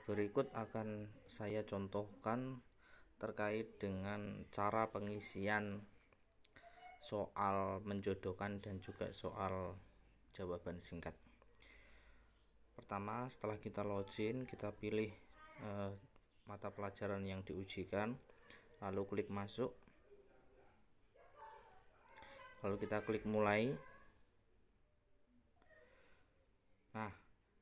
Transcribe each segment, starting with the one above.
Berikut akan saya contohkan terkait dengan cara pengisian soal menjodohkan dan juga soal jawaban singkat. Pertama, setelah kita login, kita pilih mata pelajaran yang diujikan, lalu klik masuk, lalu kita klik mulai. Nah,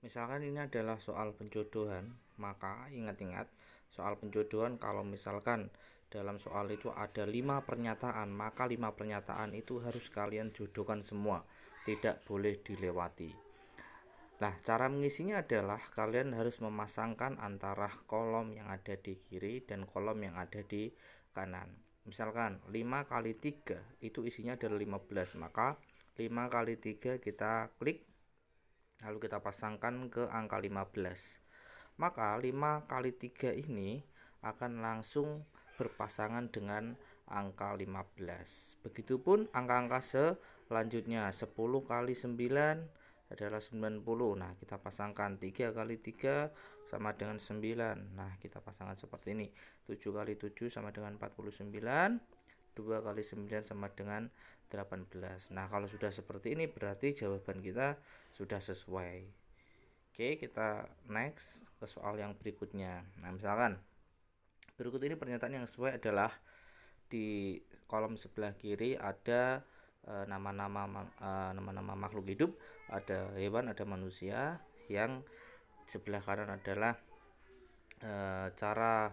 misalkan ini adalah soal penjodohan, maka ingat-ingat soal penjodohan kalau misalkan dalam soal itu ada 5 pernyataan, maka 5 pernyataan itu harus kalian jodohkan semua, tidak boleh dilewati. Nah, cara mengisinya adalah kalian harus memasangkan antara kolom yang ada di kiri dan kolom yang ada di kanan. Misalkan 5 kali 3 itu isinya adalah 15, maka 5 kali 3 kita klik, lalu kita pasangkan ke angka 15. Maka 5 kali 3 ini akan langsung berpasangan dengan angka 15. Begitupun angka-angka selanjutnya, 10 kali 9 adalah 90. Nah, kita pasangkan 3 kali 3 sama dengan 9. Nah, kita pasangkan seperti ini. 7 kali 7 sama dengan 49. 2 kali 9 sama dengan 18. Nah, kalau sudah seperti ini berarti jawaban kita sudah sesuai. Oke, kita next ke soal yang berikutnya. Nah, misalkan berikut ini pernyataan yang sesuai adalah di kolom sebelah kiri ada nama-nama makhluk hidup, ada hewan, ada manusia. Yang sebelah kanan adalah cara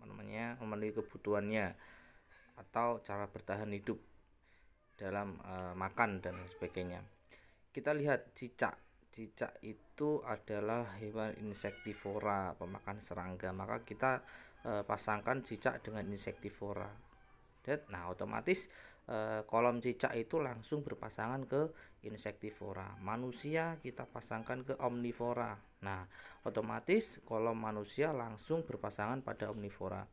memenuhi kebutuhannya atau cara bertahan hidup dalam makan dan sebagainya. Kita lihat cicak. Cicak itu adalah hewan insektivora, pemakan serangga. Maka kita pasangkan cicak dengan insektivora. Nah, otomatis kolom cicak itu langsung berpasangan ke insektivora. Manusia kita pasangkan ke omnivora. Nah, otomatis kolom manusia langsung berpasangan pada omnivora.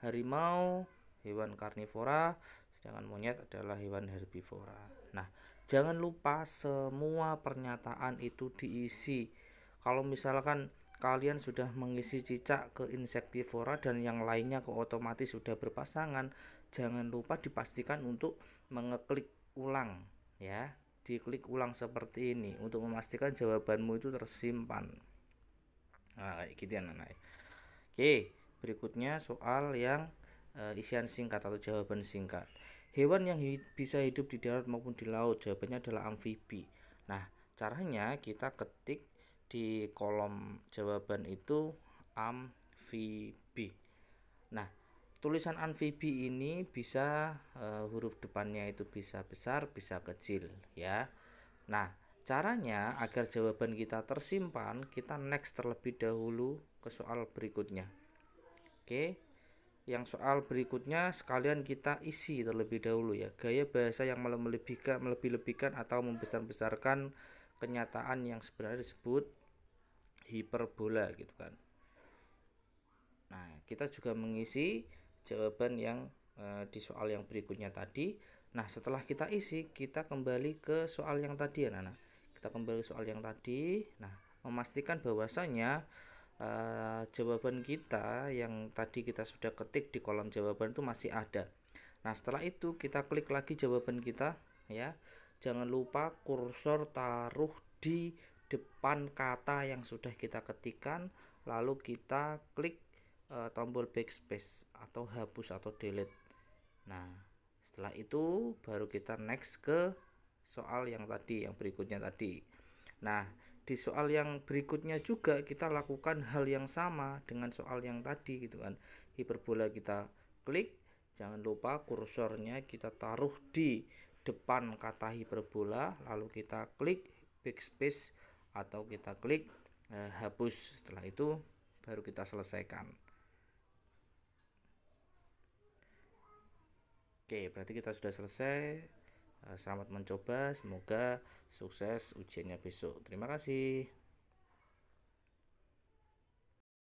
Harimau hewan karnivora, sedangkan monyet adalah hewan herbivora. Nah, jangan lupa semua pernyataan itu diisi. Kalau misalkan kalian sudah mengisi cicak ke insektivora dan yang lainnya ke otomatis sudah berpasangan, jangan lupa dipastikan untuk mengeklik ulang ya. Diklik ulang seperti ini untuk memastikan jawabanmu itu tersimpan. Nah, kayak gitu ya anak. Oke, berikutnya soal yang isian singkat atau jawaban singkat. Hewan yang bisa hidup di darat maupun di laut, jawabannya adalah amfibi. Nah, caranya kita ketik di kolom jawaban itu amfibi. Nah, tulisan amfibi ini bisa huruf depannya itu bisa besar, bisa kecil ya. Nah, caranya agar jawaban kita tersimpan, kita next terlebih dahulu ke soal berikutnya. Oke. Yang soal berikutnya sekalian kita isi terlebih dahulu ya. Gaya bahasa yang melebih-lebihkan atau membesar-besarkan kenyataan yang sebenarnya disebut hiperbola gitu kan. Nah, kita juga mengisi jawaban yang di soal yang berikutnya tadi. Nah, setelah kita isi, kita kembali ke soal yang tadi ya, Nana. Kita kembali ke soal yang tadi. Nah, memastikan bahwasanya jawaban kita yang tadi kita sudah ketik di kolom jawaban itu masih ada. Nah, setelah itu kita klik lagi jawaban kita ya. Jangan lupa kursor taruh di depan kata yang sudah kita ketikkan, lalu kita klik tombol backspace atau hapus atau delete. Nah, setelah itu baru kita next ke soal yang tadi, yang berikutnya tadi. Nah, di soal yang berikutnya juga kita lakukan hal yang sama dengan soal yang tadi gitu kan. Hiperbola kita klik, jangan lupa kursornya kita taruh di depan kata hiperbola, lalu kita klik backspace atau kita klik hapus. Setelah itu baru kita selesaikan. Oke, berarti kita sudah selesai. Selamat mencoba, semoga sukses ujiannya besok. Terima kasih.